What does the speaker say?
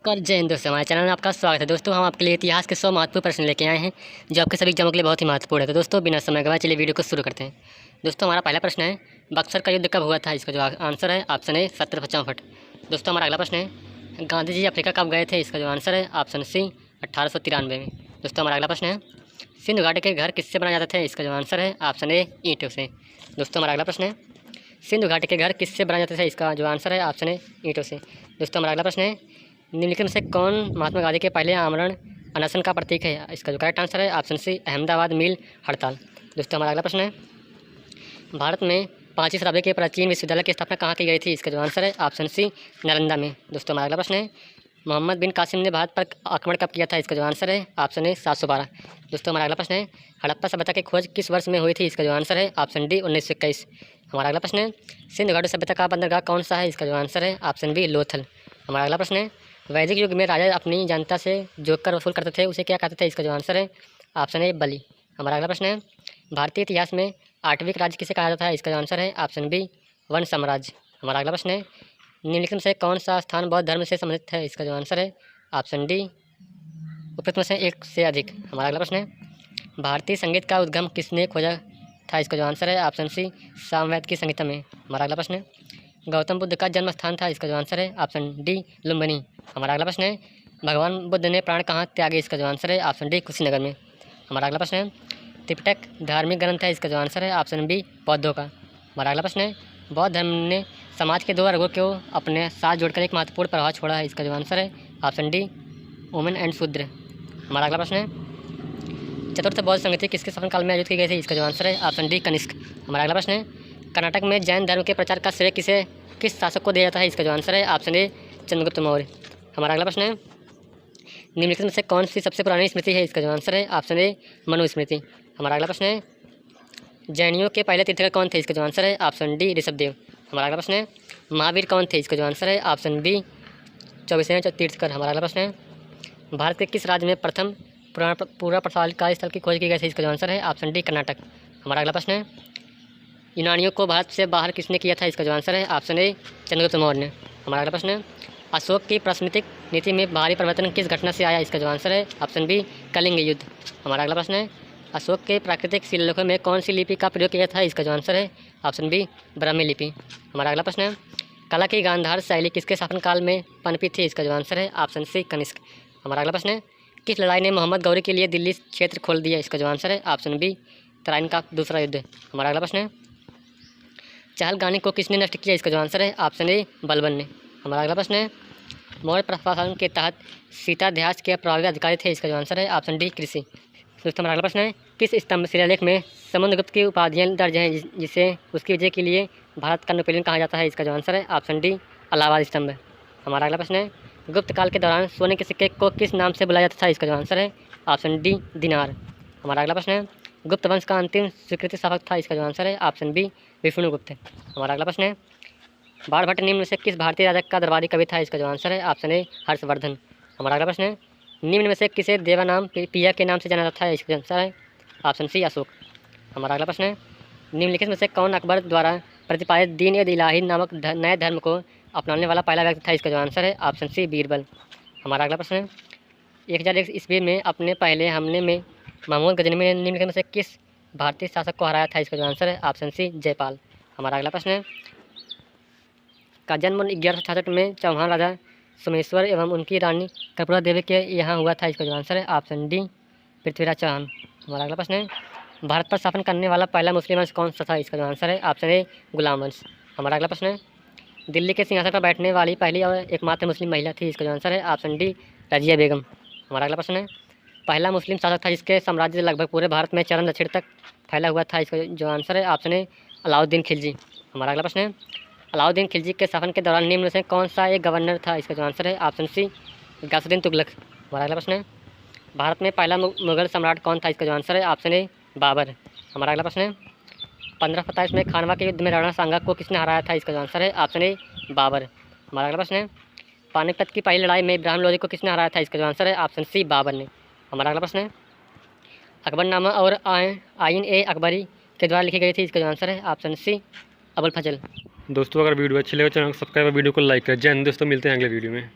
कर जय हिंद दोस्तों, हमारे चैनल में आपका स्वागत है। दोस्तों हम आपके लिए इतिहास के 100 महत्वपूर्ण प्रश्न लेके आए हैं जो आपके सभी एग्जामों के लिए बहुत ही महत्वपूर्ण है। तो दोस्तों बिना समय गवाए चलिए वीडियो को शुरू करते हैं। दोस्तों हमारा पहला प्रश्न है, बक्सर का युद्ध कब हुआ था? इसका जो आंसर है ऑप्शन ए 1755। दोस्तों हमारा अगला प्रश्न है, गांधी जी अफ्रीका कब गए थे? इसका जो आंसर है ऑप्शन सी 1893 में। दोस्तों हमारा अगला प्रश्न है, सिंधु घाटी के घर किससे बनाए जाते थे? इसका जो आंसर है ऑप्शन ए ईंटों से। दोस्तों हमारा अगला प्रश्न है, सिंधु घाटी के घर किससे बनाए जाते थे? इसका जो आंसर है ऑप्शन ए ईंटों से। दोस्तों हमारा अगला प्रश्न है, निम्नलिखित में से कौन महात्मा गांधी के पहले आमरण अनशन का प्रतीक है? इसका जो करेक्ट आंसर है ऑप्शन सी अहमदाबाद मिल हड़ताल। दोस्तों हमारा अगला प्रश्न है, भारत में 5वीं शताब्दी के प्राचीन विश्वविद्यालय की स्थापना कहाँ की गई थी? इसका जो आंसर है ऑप्शन सी नालंदा में। दोस्तों हमारा अगला प्रश्न है, मोहम्मद बिन कासिम ने भारत पर आक्रमण कब किया था? इसका जो आंसर है ऑप्शन ए 712। दोस्तों हमारा अगला प्रश्न है, हड़प्पा सभ्यता की खोज किस वर्ष में हुई थी? इसका जो आंसर है ऑप्शन डी 1921। हमारा अगला प्रश्न है, सिंधु घाटी सभ्यता का बंदरगाह कौन सा है? इसका जो आंसर है ऑप्शन बी लोथल। हमारा अगला प्रश्न है, वैदिक युग में राजा अपनी जनता से जो कर वसूल करते थे उसे क्या कहते थे? इसका जो आंसर है ऑप्शन ए बलि। हमारा अगला प्रश्न है, भारतीय इतिहास में 8वीं राज्य किसे कहा जाता है? इसका जो आंसर है ऑप्शन बी वन साम्राज्य। हमारा अगला प्रश्न है, निम्नलिखित में से कौन सा स्थान बौद्ध धर्म से संबंधित है? इसका जो आंसर है ऑप्शन डी उपरोक्त में से एक से अधिक। हमारा अगला प्रश्न है, भारतीय संगीत का उद्गम किसने खोजा था? इसका जो आंसर है ऑप्शन सी सामवेद की संहिता में। हमारा अगला प्रश्न है, गौतम बुद्ध का जन्म स्थान था? इसका जो आंसर है ऑप्शन डी लुम्बिनी। हमारा अगला प्रश्न है, भगवान बुद्ध ने प्राण कहाँ त्यागे? इसका जो आंसर है ऑप्शन डी कुशीनगर में। हमारा अगला प्रश्न है, त्रिपिटक धार्मिक ग्रंथ है? इसका जो आंसर है ऑप्शन बी बौद्धों का। हमारा अगला प्रश्न है, बौद्ध धर्म ने समाज के 2 वर्गों को अपने साथ जोड़कर एक महत्वपूर्ण प्रभाव छोड़ा है? इसका जो आंसर है ऑप्शन डी वुमेन एंड शूद्र। हमारा अगला प्रश्न है, चतुर्थ बौद्ध संगति किसके शासनकाल में आयोजित की गई थी? इसका जो आंसर है ऑप्शन डी कनिष्क। हमारा अगला प्रश्न है, कर्नाटक में जैन धर्म के प्रचार का श्रेय किस शासक को दिया जाता है? इसका जो आंसर है ऑप्शन ए चंद्रगुप्त मौर्य। हमारा अगला प्रश्न है, निम्नलिखित में से कौन सी सबसे पुरानी स्मृति है? इसका जो आंसर है ऑप्शन ए मनुस्मृति। हमारा अगला प्रश्न है, जैनियों के पहले तीर्थंकर कौन थे? इसका जो आंसर है ऑप्शन डी ऋषभदेव। हमारा अगला प्रश्न है, महावीर कौन थे? इसका जो आंसर है ऑप्शन बी 24वें तीर्थंकर। हमारा अगला प्रश्न है, भारत के किस राज्य में प्रथम पूरा प्रशासनिक स्थल की खोज की गई थी? इसका जो आंसर है ऑप्शन डी कर्नाटक। हमारा अगला प्रश्न है, यूनानियों को भारत से बाहर किसने किया था? इसका जो आंसर है ऑप्शन ए चंद्रगुप्त मौर्य ने। हमारा अगला प्रश्न है, अशोक की प्रशासनिक नीति में भारी परिवर्तन किस घटना से आया? इसका जो आंसर है ऑप्शन बी कलिंग युद्ध। हमारा अगला प्रश्न है, अशोक के प्राकृतिक शिलालेखों में कौन सी लिपि का प्रयोग किया था? इसका जो आंसर है ऑप्शन बी ब्राह्मी लिपि। हमारा अगला प्रश्न है, कला की गांधार शैली किसके शासनकाल में पनपी थी? इसका जो आंसर है ऑप्शन सी कनिष्क। हमारा अगला प्रश्न है, किस लड़ाई ने मोहम्मद गौरी के लिए दिल्ली क्षेत्र खोल दिया? इसका जो आंसर है ऑप्शन बी तराइन का दूसरा युद्ध। हमारा अगला प्रश्न है, चहलगानी को किसने नष्ट किया? इसका जो आंसर है ऑप्शन ए बलबन ने। हमारा अगला प्रश्न है, मौर्य प्रशासन के तहत सीताध्यास के प्रभावी अधिकारी थे? इसका जो आंसर है ऑप्शन डी कृषि। दोस्तों हमारा अगला प्रश्न है, किस स्तंभ शिलालेख में समुद्रगुप्त की उपाधियाँ दर्ज हैं जिसे उसकी विजय के लिए भारत का नेपोलियन कहा जाता है? इसका जो आंसर है ऑप्शन डी इलाहाबाद स्तंभ। हमारा अगला प्रश्न है, गुप्त काल के दौरान सोने के सिक्के को किस नाम से बुलाया जाता था? इसका जो आंसर है ऑप्शन डी दिनार। हमारा अगला प्रश्न है, गुप्त वंश का अंतिम स्वीकृत शासक था? इसका जो आंसर है ऑप्शन बी विष्णुगुप्त। हमारा अगला प्रश्न है, बाणभट्ट निम्न में से किस भारतीय राजा का दरबारी कवि था? इसका जो आंसर है ऑप्शन ए हर्षवर्धन। हमारा अगला प्रश्न है, निम्न में से किसे देवा नाम पिया के नाम से जाना जाता है? इसका आंसर है ऑप्शन सी अशोक। हमारा अगला प्रश्न है, निम्नलिखित में से कौन अकबर द्वारा प्रतिपादित दीन ए इलाही नामक नए धर्म को अपनाने वाला पहला व्यक्ति था? इसका जो आंसर है ऑप्शन सी बीरबल। हमारा अगला प्रश्न है, 1001 ईस्वी में अपने पहले हमले में महमूद गजनवी ने निम्नलिखित में से किस भारतीय शासक को हराया था? इसका जो आंसर है ऑप्शन सी जयपाल। हमारा अगला प्रश्न है, का जन्म 1166 में चौहान राजा सोमेश्वर एवं उनकी रानी कर्पूरा देवी के यहाँ हुआ था? इसका जो आंसर है ऑप्शन डी पृथ्वीराज चौहान। हमारा अगला प्रश्न है, भारत पर शासन करने वाला पहला मुस्लिम वंश कौन सा था? इसका जो आंसर है ऑप्शन ए गुलाम वंश। हमारा अगला प्रश्न है, दिल्ली के सिंहासन पर बैठने वाली पहली और एकमात्र मुस्लिम महिला थी? इसका जो आंसर है ऑप्शन डी रजिया बेगम। हमारा अगला प्रश्न है, पहला मुस्लिम शासक था जिसके साम्राज्य लगभग पूरे भारत में चरम दक्षिण तक फैला हुआ था? इसका जो आंसर है ऑप्शन ए अलाउद्दीन खिलजी। हमारा अगला प्रश्न है, अलाउद्दीन खिलजी के शासन के दौरान निम्न में से कौन सा एक गवर्नर था? इसका जो आंसर है ऑप्शन सी गयासुद्दीन तुगलक। हमारा अगला प्रश्न है, भारत में पहला मुगल सम्राट कौन था? इसका जो आंसर है ऑप्शन ए बाबर। हमारा अगला प्रश्न है, 1527 में खानवा के युद्ध में राणा सांगा को किसने हराया था? इसका जो आंसर है ऑप्शन ए बाबर। हमारा अगला प्रश्न है, पानीपत की पहली लड़ाई में इब्राहिम लोदी को किसने हराया था? इसका जो आंसर है ऑप्शन सी बाबर ने। हमारा अगला प्रश्न है, अकबरनामा और आइन ए अकबरी के द्वारा लिखी गई थी? इसका जो आंसर है ऑप्शन सी अबुल फजल। दोस्तों अगर वीडियो अच्छी लगे चैनल को सब्सक्राइब और वीडियो को लाइक करें। जय हिंद दोस्तों, मिलते हैं अगले वीडियो में।